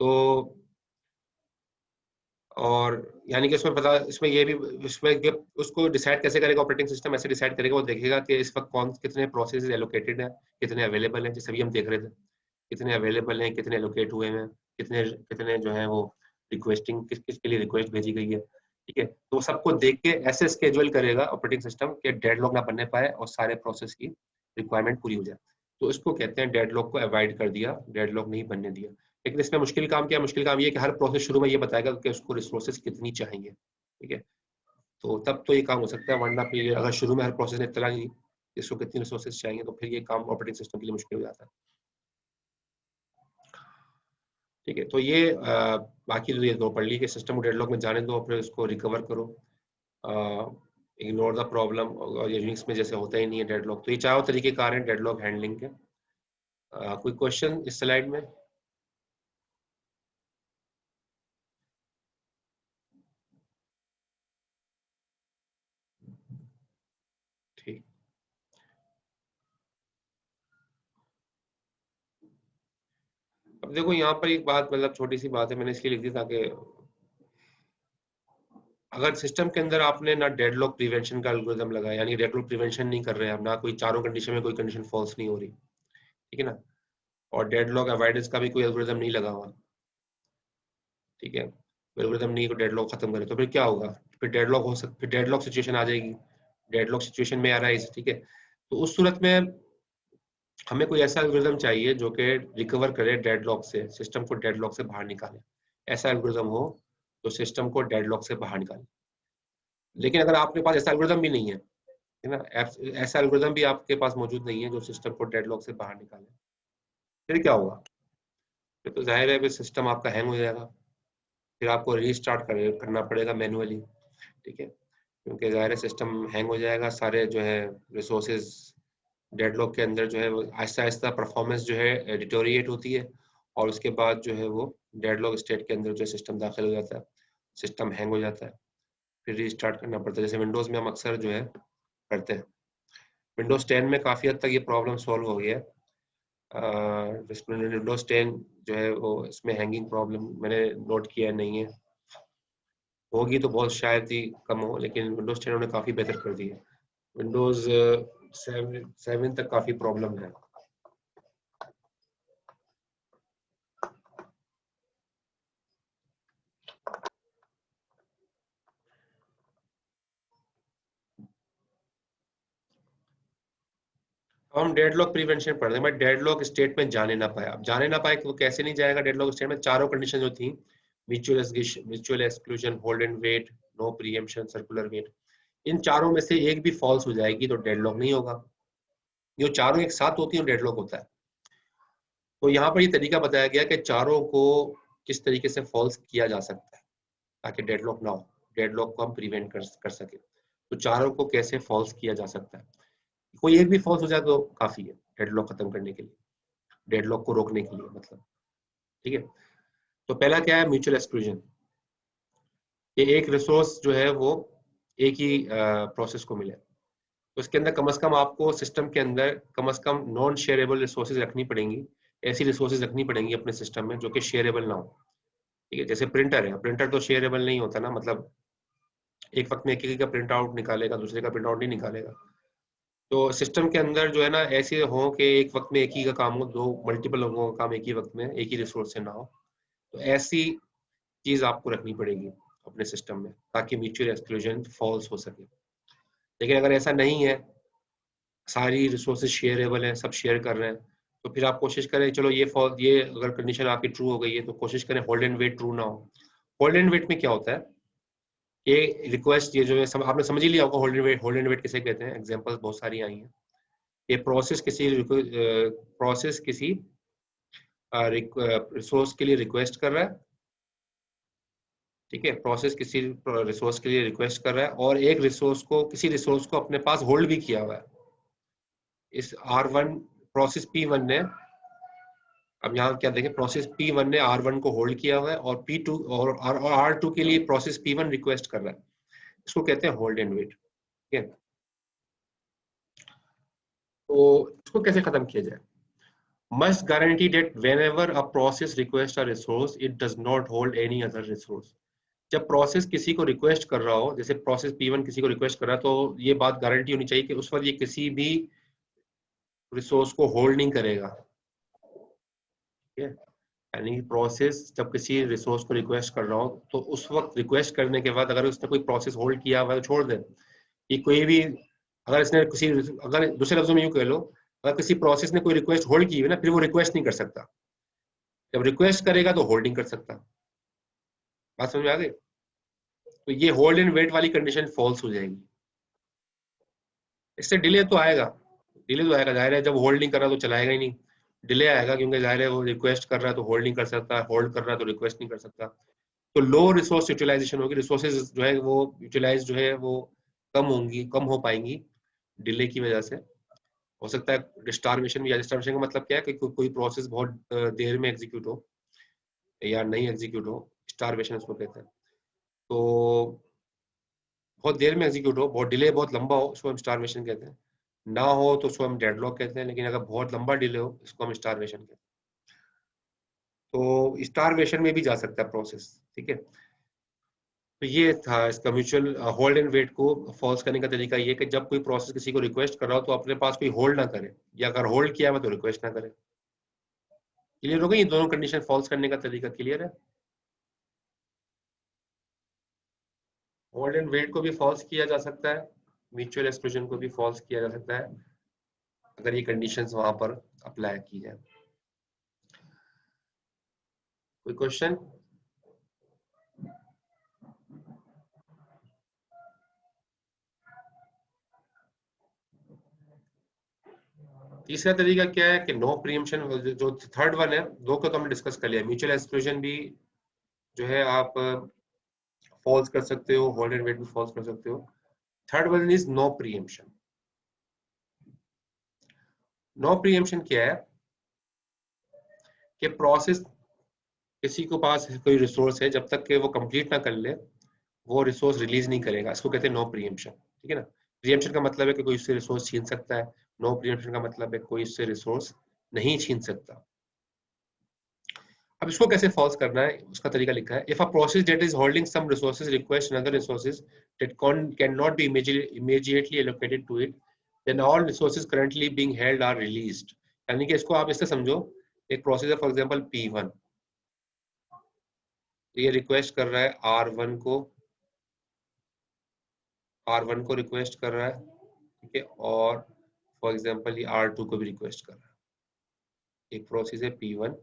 तो और यानी कि उसमें पता, इसमें ये भी, इसमें उसको डिसाइड कैसे करेगा ऑपरेटिंग सिस्टम, ऐसे डिसाइड करेगा, वो देखेगा कि इस वक्त कौन कितने प्रोसेस एलोकेटेड है, कितने अवेलेबल हैं, जैसे अभी हम देख रहे थे कितने अवेलेबल हैं, कितने एलोकेट हुए हैं, कितने कितने जो है वो रिक्वेस्टिंग किस किस के लिए रिक्वेस्ट भेजी गई है। ठीक है, तो सबको देख के ऐसे स्केड्यूल करेगा ऑपरेटिंग सिस्टम कि डेडलॉक ना बनने पाए और सारे प्रोसेस की रिक्वायरमेंट पूरी हो जाए। तो इसको कहते हैं डेडलॉक को अवॉइड कर दिया, डेडलॉक नहीं बनने दिया। लेकिन इसमें मुश्किल काम क्या है? मुश्किल काम ये कि हर प्रोसेस शुरू में ये बताएगा कि उसको रिसोर्सेज कितनी चाहिए। ठीक है, तो तब तो ये काम हो सकता है, वरना फिर अगर शुरू में हर प्रोसेस ने इतना नहीं इसको कितनी रिसोर्सेज चाहिए तो फिर ये काम ऑपरेटिंग सिस्टम के लिए मुश्किल हो जाता है। ठीक है, तो ये बाकी तो ये दो पढ़ ली कि सिस्टम को डेडलॉक में जाने दो, फिर उसको रिकवर करो, इग्नोर द प्रॉब्लम। और यूनिक्स में जैसे होता ही नहीं है डेडलॉक। तो ये चारों तरीके कार हैं डेडलॉक हैंडलिंग के। कोई क्वेश्चन इस स्लाइड में? ठीक, अब देखो यहाँ पर एक बात, मतलब छोटी सी बात है, मैंने इसलिए लिख दी ताकि अगर सिस्टम के अंदर आपने ना डेडलॉक प्रिवेंशन का एल्गोरिथम लगाया, यानी डेडलॉक प्रिवेंशन नहीं कर रहे हैं आप, ना कोई चारों कंडीशन में कोई कंडीशन फॉल्स नहीं हो रही, ठीक है ना, और डेडलॉक अवॉइडेंस का भी कोई एल्गोरिथम नहीं लगा हुआ, ठीक है, एल्गोरिथम नहीं को डेडलॉक खत्म करे, तो फिर क्या होगा? फिर डेडलॉक हो सकता, फिर डेडलॉक सिचुएशन आ जाएगी, डेडलॉक सिचुएशन में आ रहा है, ठीक है। तो उस सूरत में हमें कोई ऐसा एल्गोरिथम चाहिए जो कि रिकवर करे डेडलॉक से, सिस्टम को डेडलॉक से बाहर निकाले। ऐसा एल्गोरिथम हो जो सिस्टम को डेडलॉक से बाहर निकाले। लेकिन अगर आपके पास ऐसा एल्गोरिथम भी नहीं है ना, ऐसा एल्गोरिथम भी आपके पास मौजूद नहीं है जो सिस्टम को डेडलॉक से बाहर निकाले, फिर क्या होगा? फिर तो जाहिर है फिर सिस्टम आपका हैंग हो जाएगा, फिर आपको रीस्टार्ट करना पड़ेगा मैन्युअली। ठीक है, क्योंकि जाहिर है सिस्टम हैंग हो जाएगा, सारे जो है रिसोर्सेज डेडलॉक के अंदर जो है वो आहिस्ता आहिस्ता परफॉर्मेंस जो है डिटोरिएट होती है, और उसके बाद जो है वो डेडलॉक स्टेट के अंदर जो सिस्टम दाखिल हो जाता है, सिस्टम हैंग हो जाता है, फिर रीस्टार्ट करना पड़ता है, जैसे विंडोज़ में हम अक्सर जो है करते हैं। विंडोज़ 10 में काफ़ी हद तक ये प्रॉब्लम सॉल्व हो गया है। विंडोज़ 10 जो है वो इसमें हैंगिंग प्रॉब्लम मैंने नोट किया नहीं है, होगी तो बहुत शायद ही कम हो, लेकिन विंडोज़ 10 उन्होंने काफ़ी बेहतर कर दी है। विंडोज़ 7 तक काफ़ी प्रॉब्लम है। हम डेडलॉक प्रिवेंशन पढ़ रहे हैं। मैं डेडलॉक स्टेट में जाने ना पाया। अब जाने ना पाए कि वो कैसे नहीं जाएगा डेडलॉक स्टेट में? चारों कंडीशन जो थी, mutual exclusion, hold and wait, no preemption, circular wait, इन चारों में से एक भी फॉल्स हो जाएगी तो डेडलॉक नहीं होगा। जो चारों एक साथ होती है डेडलॉक होता है। तो यहाँ पर ये तरीका बताया गया कि चारों को किस तरीके से फॉल्स किया जा सकता है ताकि डेडलॉक ना हो, डेडलॉक को हम प्रिवेंट कर सके। तो चारों को कैसे फॉल्स किया जा सकता है? कोई एक भी फॉल्स हो जाए तो काफी है डेडलॉक खत्म करने के लिए, डेडलॉक को रोकने के लिए मतलब। ठीक है, तो पहला क्या है? Mutual exclusion. ये एक रिसोर्स जो है वो एक ही प्रोसेस को मिले, तो इसके अंदर कम से कम आपको सिस्टम के अंदर कम से कम नॉन शेयरेबल रिसोर्सेज रखनी पड़ेंगी। ऐसी रिसोर्सेज रखनी पड़ेंगी अपने सिस्टम में जो कि शेयरेबल ना हो। ठीक है, जैसे प्रिंटर है, प्रिंटर तो शेयरेबल नहीं होता ना, मतलब एक वक्त में एक ही का प्रिंट आउट निकालेगा, दूसरे का प्रिंट आउट नहीं निकालेगा। तो सिस्टम के अंदर जो है ना ऐसे हो कि एक वक्त में एक ही का काम हो, दो मल्टीपल लोगों का काम एक ही वक्त में एक ही रिसोर्स से ना हो। तो ऐसी चीज आपको रखनी पड़ेगी अपने सिस्टम में ताकि म्यूचुअल एक्सक्लूजन फॉल्स हो सके। लेकिन अगर ऐसा नहीं है, सारी रिसोर्सेज शेयरेबल है, सब शेयर कर रहे हैं, तो फिर आप कोशिश करें, चलो ये अगर कंडीशन आपकी ट्रू हो गई है तो कोशिश करें होल्ड एंड वेट ट्रू ना हो। होल्ड एंड वेट में क्या होता है? ये रिक्वेस्ट, ये जो है आपने समझ ही लिया होगा होल्ड एंड वेट किसे कहते हैं, एग्जांपल्स बहुत सारी आई हैं। ये प्रोसेस किसी रिसोर्स के लिए रिक्वेस्ट कर रहा है। ठीक है, प्रोसेस किसी रिसोर्स के लिए रिक्वेस्ट कर रहा है और एक रिसोर्स को, किसी रिसोर्स को अपने पास होल्ड भी किया हुआ है। इस R1 प्रोसेस P1 ने, अब यहाँ क्या देखें, प्रोसेस P1 ने R1 को होल्ड किया हुआ है और P2 और R2 के लिए प्रोसेस P1 रिक्वेस्ट कर रहा है। इसको कहते हैं होल्ड एंड वेट। ठीक है, तो इसको कैसे खत्म किया जाए? Must guarantee that whenever a process requests a resource, it does not hold any other resource. जब प्रोसेस किसी को रिक्वेस्ट कर रहा हो, जैसे प्रोसेस P1 किसी को रिक्वेस्ट कर रहा है, तो ये बात गारंटी होनी चाहिए कि उस वक्त ये किसी भी रिसोर्स को होल्ड नहीं करेगा। ठीक है, यानी प्रोसेस जब किसी रिसोर्स को रिक्वेस्ट कर रहा हो तो उस वक्त रिक्वेस्ट करने के बाद अगर उसने कोई प्रोसेस होल्ड किया हुआ है तो छोड़ दे। ये कोई भी, अगर इसने किसी, अगर दूसरे लफ्जों में यूं कह लो, अगर किसी प्रोसेस ने कोई रिक्वेस्ट होल्ड की है ना, फिर वो रिक्वेस्ट नहीं कर सकता। जब रिक्वेस्ट करेगा तो होल्डिंग कर सकता। बात समझ में आ गई? तो ये होल्ड एंड वेट वाली कंडीशन फॉल्स हो जाएगी। इससे डिले तो आएगा, डिले तो आएगा, जाहिर है जब होल्ड नहीं कर रहा तो चलाएगा ही नहीं, डिले आएगा, क्योंकि जाहिर है वो रिक्वेस्ट कर रहा है तो होल्ड नहीं कर सकता, होल्ड कर रहा है तो रिक्वेस्ट नहीं कर सकता। तो लो रिसोर्स यूटिलाइजेशन होगी, रिसोर्सेज जो है वो यूटिलाइज जो है वो कम होंगी, कम हो पाएंगी डिले की वजह से। हो सकता है स्टारवेशन भी। स्टारवेशन का मतलब क्या है कि कोई प्रोसेस बहुत देर में एग्जीक्यूट हो या नहीं एग्जीक्यूट हो, स्टारवेशन उसको कहते हैं। तो बहुत देर में एग्जीक्यूट हो, बहुत डिले, बहुत लंबा हो, उसको हम स्टारवेशन कहते हैं। ना हो तो उसको हम डेडलॉक कहते हैं, लेकिन अगर बहुत लंबा डिले हो इसको हम स्टारवेशन कहते हैं। तो स्टारवेशन में भी जा सकता है प्रोसेस। ठीक है, तो ये था इसका म्यूचुअल होल्ड एंड वेट को फॉल्स करने का तरीका। ये कि जब कोई प्रोसेस किसी को रिक्वेस्ट कर रहा हो तो अपने पास कोई होल्ड ना करे, या अगर होल्ड किया हुआ तो रिक्वेस्ट ना करे। क्लियर हो गई? ये दोनों कंडीशन फॉल्स करने का तरीका क्लियर है? होल्ड एंड वेट को भी फॉल्स किया जा सकता है, म्यूचुअल एक्सक्लूजन को भी फॉल्स किया जा सकता है अगर ये कंडीशंस वहां पर अप्लाई की जाए। कोई क्वेश्चन? तीसरा तरीका क्या है कि नो प्रीएम्पशन। जो थर्ड वन है, दो को तो हमने डिस्कस कर लिया, म्यूचुअल एक्सक्लूजन भी जो है आप फॉल्स कर सकते हो, होल्ड एंड वेट भी फॉल्स कर सकते हो। Third one is no preemption. No preemption क्या है कि प्रोसेस, किसी को पास कोई रिसोर्स है, जब तक कि वो कंप्लीट ना कर ले वो रिसोर्स रिलीज नहीं करेगा, इसको कहते हैं नो प्रीएम्पशन। ठीक है ना? प्रीएम्पशन का मतलब है कि कोई उससे रिसोर्स छीन सकता है, नो प्रीएम्पशन का मतलब है कोई उससे रिसोर्स नहीं छीन सकता। अब इसको कैसे फॉल्स करना है उसका तरीका लिखा है। If a process that is holding some resources request another resources that can not be immediately allocated to it, then all resources currently being held are released। यानी कि इसको आप इससे समझो, एक प्रोसेस है फॉर एग्जांपल P1, तो ये रिक्वेस्ट कर रहा है R1 को, R1 को रिक्वेस्ट कर रहा है। ठीक है, और फॉर एग्जांपल ये R2 को भी रिक्वेस्ट कर रहा है, एक प्रोसेस है P1,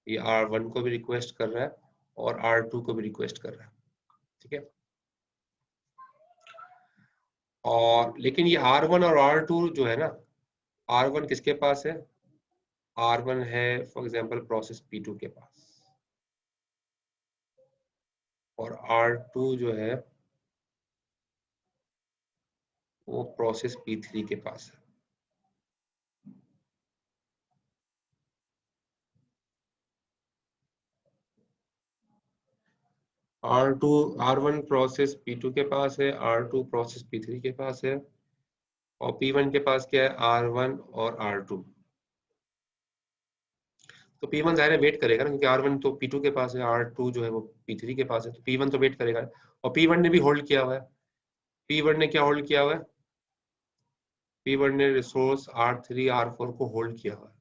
ये R1 को भी रिक्वेस्ट कर रहा है और R2 को भी रिक्वेस्ट कर रहा है, ठीक है। और लेकिन ये R1 और R2 जो है ना, R1 किसके पास है? R1 है फॉर एग्जांपल प्रोसेस P2 के पास, और R2 जो है वो प्रोसेस P3 के पास है। R1 प्रोसेस P2 के पास है, R2 प्रोसेस P3 के पास है, और P1 के पास क्या है? R1 और R2। तो P1 ज़ाहिर है वेट करेगा ना, क्योंकि R1 तो P2 के पास है, R2 जो है वो P3 के पास है, तो P1 तो वेट करेगा। और P1 ने भी होल्ड किया हुआ है। P1 ने क्या होल्ड किया हुआ है? P1 ने रिसोर्स R3 R4 को होल्ड किया हुआ है,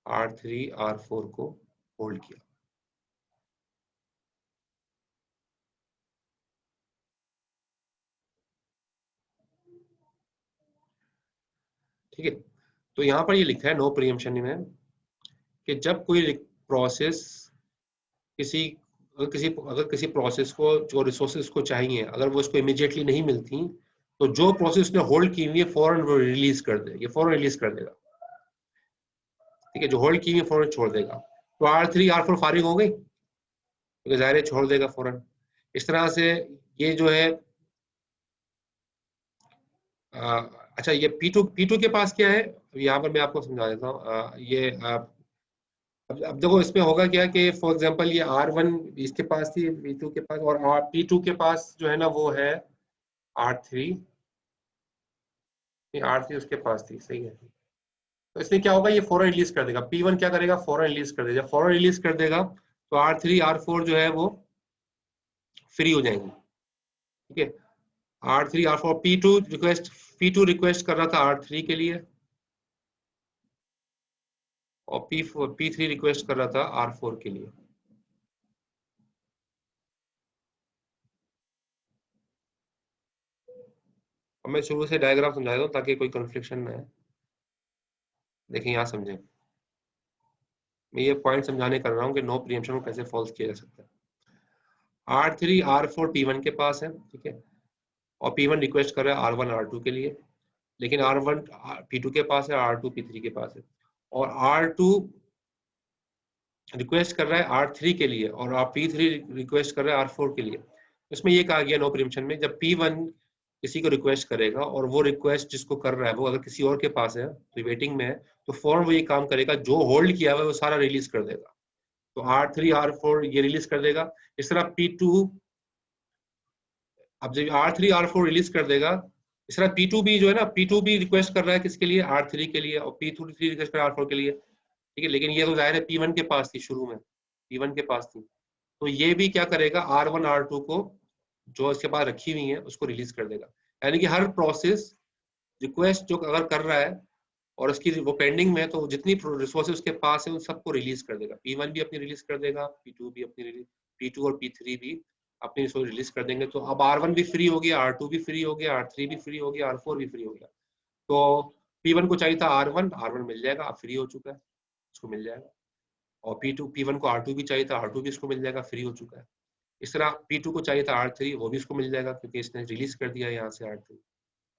R3 R4 को होल्ड किया। ठीक है, तो यहाँ पर ये लिखा है नो प्रीएम्पशन में कि जब कोई प्रोसेस अगर किसी प्रोसेस को जो रिसोर्सेज को चाहिए, अगर वो उसको इमीडिएटली नहीं मिलती, तो जो प्रोसेस ने होल्ड की हुई है फौरन वो रिलीज कर दे, ये फौरन रिलीज कर देगा। ठीक है, जो होल्ड की हुई है फौरन छोड़ देगा। तो R3 R4 फारिग हो गई, तो जाहिर है छोड़ देगा फौरन। इस तरह से ये जो है अच्छा, ये P2 के पास क्या है, यहाँ पर मैं आपको समझा देता हूँ। ये अब देखो इसमें होगा क्या कि फॉर एग्जांपल ये R1 इसके पास थी P2 के पास, और P2 के पास जो है ना वो है R3, R3 उसके पास थी, सही है। तो इसलिए क्या होगा, ये फौरन रिलीज कर देगा। P1 क्या करेगा? फौरन रिलीज कर देगा। फौरन रिलीज कर देगा तो R3 R4 जो है वो फ्री हो जाएंगे। ठीक है, R3 R4 P2 रिक्वेस्ट कर रहा था R3 के लिए, और P3 रिक्वेस्ट कर रहा था R4 के लिए। अब मैं शुरू से डायग्राम समझा दूं ताकि कोई कंफ्लिक्शन ना है। देखिए यहाँ समझें, मैं ये पॉइंट समझाने कर रहा हूँ कि नो प्रीएम्पशन को कैसे फॉल्स किया जा सकता है। R3 R4 P1 के पास है, ठीक है, और P1 रिक्वेस्ट कर रहा है R1 R2 के लिए, लेकिन R1 P2 के पास है, R2 P3 के पास है, और R2 रिक्वेस्ट कर रहा है R3 के लिए, और P3 रिक्वेस्ट कर रहा है R4 के लिए। इसमें ये कहा गया नो प्रीएम्पशन में, जब P1 किसी को रिक्वेस्ट करेगा और वो रिक्वेस्ट जिसको कर रहा है वो अगर किसी और के पास है, तो वेटिंग में है, तो फौरन वो ये काम करेगा, जो होल्ड किया हुआ है वो सारा रिलीज कर देगा। तो R3 R4 ये रिलीज कर देगा। इस तरह P2, अब जब R3 R4 रिलीज कर देगा, इस तरह P2 भी जो है ना, P2 भी रिक्वेस्ट कर रहा है किसके लिए? R3 के लिए, और P3 रिक्वेस्ट कर रहा है R4 के लिए। ठीक है, लेकिन ये तो जाहिर है P1 के पास थी, शुरू में P1 के पास थी, तो ये भी क्या करेगा? R1 R2 को जो इसके पास रखी हुई है उसको रिलीज कर देगा। यानी कि हर प्रोसेस रिक्वेस्ट जो अगर कर रहा है और उसकी वो पेंडिंग में है, तो जितनी रिसोर्सेज उसके पास है उन सबको रिलीज कर देगा। P1 भी अपनी रिलीज कर देगा, P2 भी अपनी रिलीज, P2 और P3 भी अपनी रिसोर्स रिलीज कर देंगे। तो अब R1 भी फ्री हो गया, R2 भी फ्री हो गया, R3 भी फ्री हो गया, R4 भी फ्री हो गया। तो P1 को चाहिए था R1 मिल जाएगा, अब फ्री हो चुका है, उसको मिल जाएगा। और P1 को R2 भी चाहिए था, R2 भी इसको मिल जाएगा, फ्री हो चुका है। इस तरह P2 को चाहिए था R3, वो भी इसको मिल जाएगा क्योंकि इसने रिलीज कर दिया यहाँ से R3,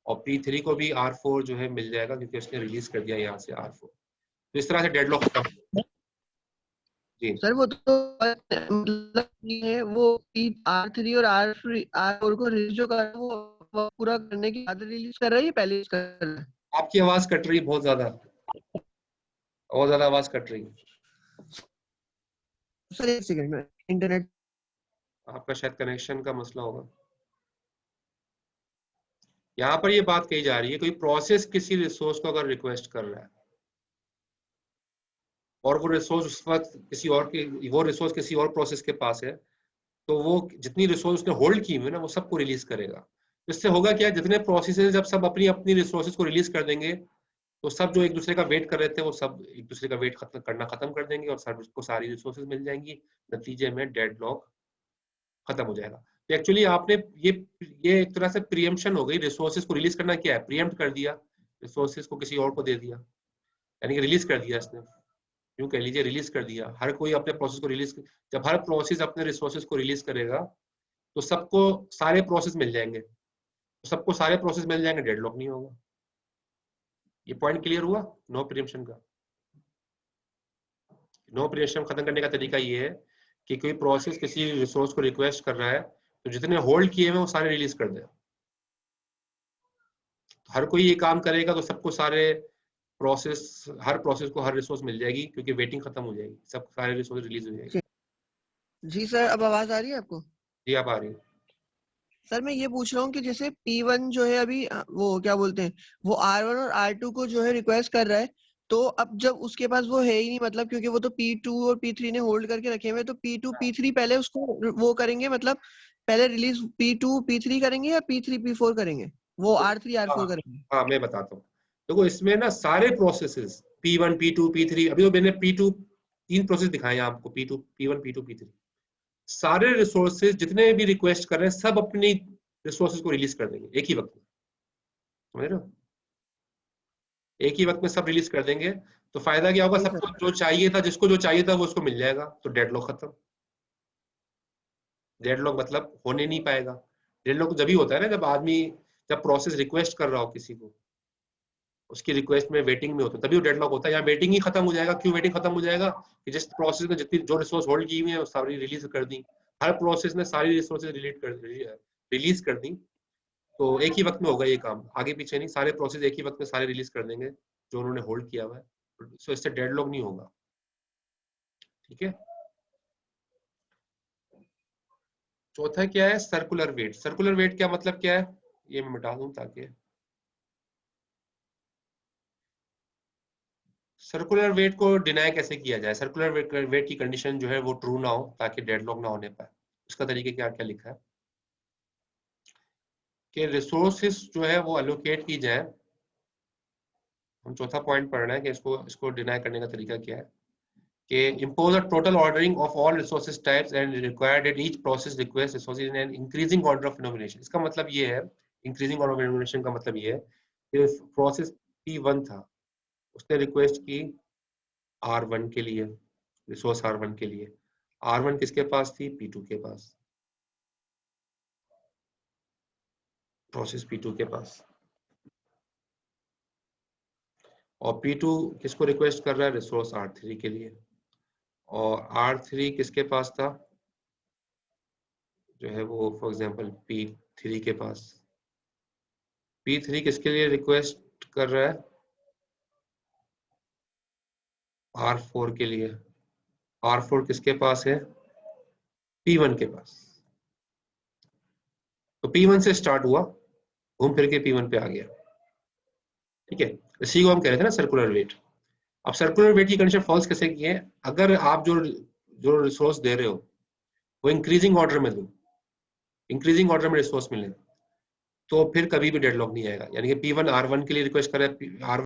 और P3 को भी R4 जो है मिल जाएगा क्योंकि उसने रिलीज कर दिया यहाँ से R4। तो इस तरह से डेडलॉक खत्म। जी सर वो तो मतलब ये वो R3 और R4 को रिलीज जो कर रहा है वो पूरा करने के बाद रिलीज कर रहा है या पहले कर रहा है? आपकी आवाज कट रही है बहुत ज्यादा आवाज कट रही है। सर एक सेकंड में इंटरनेट, आपका शायद कनेक्शन का मसला होगा। यहाँ पर ये बात कही जा रही है, कोई प्रोसेस किसी रिसोर्स को अगर रिक्वेस्ट कर रहा है और वो रिसोर्स उस वक्त वो रिसोर्स किसी और प्रोसेस के पास है, तो वो जितनी रिसोर्स उसने होल्ड की हुई है ना वो सबको रिलीज करेगा। इससे होगा क्या, जितने प्रोसेसेस जब सब अपनी अपनी रिसोर्सेज को रिलीज कर देंगे, तो सब जो एक दूसरे का वेट कर रहे थे वो सब एक दूसरे का वेट करना खत्म कर देंगे और सब को सारी रिसोर्सेज मिल जाएंगी। नतीजे में डेडलॉक खत्म हो जाएगा। तो एक्चुअली आपने ये एक तरह से प्रीएम्पशन हो गई। रिसोर्सेज को रिलीज करना क्या है? प्रीएम्प्ट कर दिया। रिसोर्सेज को किसी और को दे दिया, यानी कि रिलीज कर दिया इसने, यूं कह लीजिए रिलीज कर दिया। हर कोई अपने प्रोसेस को रिलीज, जब हर प्रोसेस अपने रिसोर्सेज को रिलीज करेगा तो सबको सारे प्रोसेस मिल जाएंगे, सबको सारे प्रोसेस मिल जाएंगे, डेडलॉक नहीं होगा। ये पॉइंट क्लियर हुआ नो प्रीएम्पशन का? नो प्रीएम्पशन खत्म करने का तरीका ये है कि कोई प्रोसेस किसी रिसोर्स को रिक्वेस्ट कर रहा है तो जितने होल्ड किए हुए वो सारे रिलीज कर दे। हर कोई ये काम करेगा तो सबको सारे प्रोसेस, हर प्रोसेस को हर रिसोर्स मिल जाएगी, क्योंकि वेटिंग खत्म हो जाएगी, सब सारे रिसोर्स रिलीज हो जाएगी। जी सर, अब आवाज आ रही है आपको? जी आप आ रही है। सर मैं ये पूछ रहा हूँ कि जैसे P1 जो है अभी वो क्या बोलते हैं, वो R1 और R2 को जो है रिक्वेस्ट कर रहा है, तो अब जब उसके पास वो है ही नहीं, मतलब क्योंकि वो तो P2 और P3 ने होल्ड करके रखे हुए, तो P2 P3 पहले उसको वो करेंगे, मतलब पहले रिलीज P2 P3 करेंगे या P3 P4 करेंगे, वो R3 R4 करेंगे? हाँ मैं बताता हूँ। देखो इसमें ना सारे प्रोसेसेस P1 P2 P3, अभी तो मैंने P2 तीन प्रोसेस दिखाए हैं आपको, P2 P1 P2 P3, सारे रिसोर्सेज जितने भी रिक्वेस्ट कर रहे हैं सब अपनी रिसोर्सेज को रिलीज कर देंगे एक ही वक्त में, समझ रहे हो? एक ही वक्त में सब रिलीज कर देंगे, तो फायदा क्या होगा, सबको जो चाहिए था, जिसको जो चाहिए था वो उसको मिल जाएगा, तो डेडलॉक खत्म। डेडलॉक मतलब होने नहीं पाएगा। डेडलॉक जब ही होता है ना जब आदमी, जब प्रोसेस रिक्वेस्ट कर रहा हो किसी को, उसकी रिक्वेस्ट में वेटिंग में होता है, तभी वो डेडलॉक होता है। यहाँ वेटिंग ही खत्म हो जाएगा। क्यों वेटिंग खत्म हो जाएगा? कि जिस प्रोसेस ने जितनी जो रिसोर्स होल्ड की हुई है वो सारी रिलीज कर दी, हर प्रोसेस ने सारी रिसोर्सेज रिलीज कर दी, तो एक ही वक्त में होगा ये काम, आगे पीछे नहीं, सारे प्रोसेस एक ही वक्त में सारे रिलीज कर देंगे जो उन्होंने होल्ड किया हुआ है, तो इससे डेडलॉक नहीं होगा। ठीक है। चौथा क्या है? Circular wait. सर्कुलर वेट क्या मतलब क्या है, ये मैं मिटा दूं ताकि, सर्कुलर वेट को डिनाई कैसे किया जाए, सर्कुलर वेट की कंडीशन जो है वो ट्रू ना हो ताकि डेडलॉक ना होने पाए। उसका तरीके क्या क्या लिखा है कि रिसोर्सेस जो है वो एलोकेट की जाए। हम चौथा पॉइंट पढ़ रहे हैं कि इसको डिनाई करने का तरीका क्या है कि impose a total ordering of all resources types and required that each process request resources in an increasing order of enumeration। इसका मतलब ये है, increasing order of enumeration का मतलब ये है कि प्रोसेस P1 था, उसने रिक्वेस्ट की R1 के लिए, रिसोर्स R1 के लिए, R1 किसके पास थी? P2 के पास, प्रोसेस P2 के पास, और P2 किसको रिक्वेस्ट कर रहा है? रिसोर्स R3 के लिए, और R3 किसके पास था जो है वो, फॉर एग्जांपल P3 के पास। P3 किसके लिए रिक्वेस्ट कर रहा है? R4 के लिए। R4 किसके पास है? P1 के पास। तो P1 से स्टार्ट हुआ, घूम फिर के P1 पे आ गया। ठीक है, इसी को हम कह रहे थे ना सर्कुलर वेट। अब सर्कुलर वेट की कंडीशन फॉल्स कैसे की है? अगर आप जो रिसोर्स दे रहे हो वो इंक्रीजिंग ऑर्डर में दो, इंक्रीजिंग ऑर्डर में रिसोर्स मिले, तो फिर कभी भी डेडलॉक नहीं आएगा। यानी कि P1 R1 के लिए रिक्वेस्ट कर रहा है,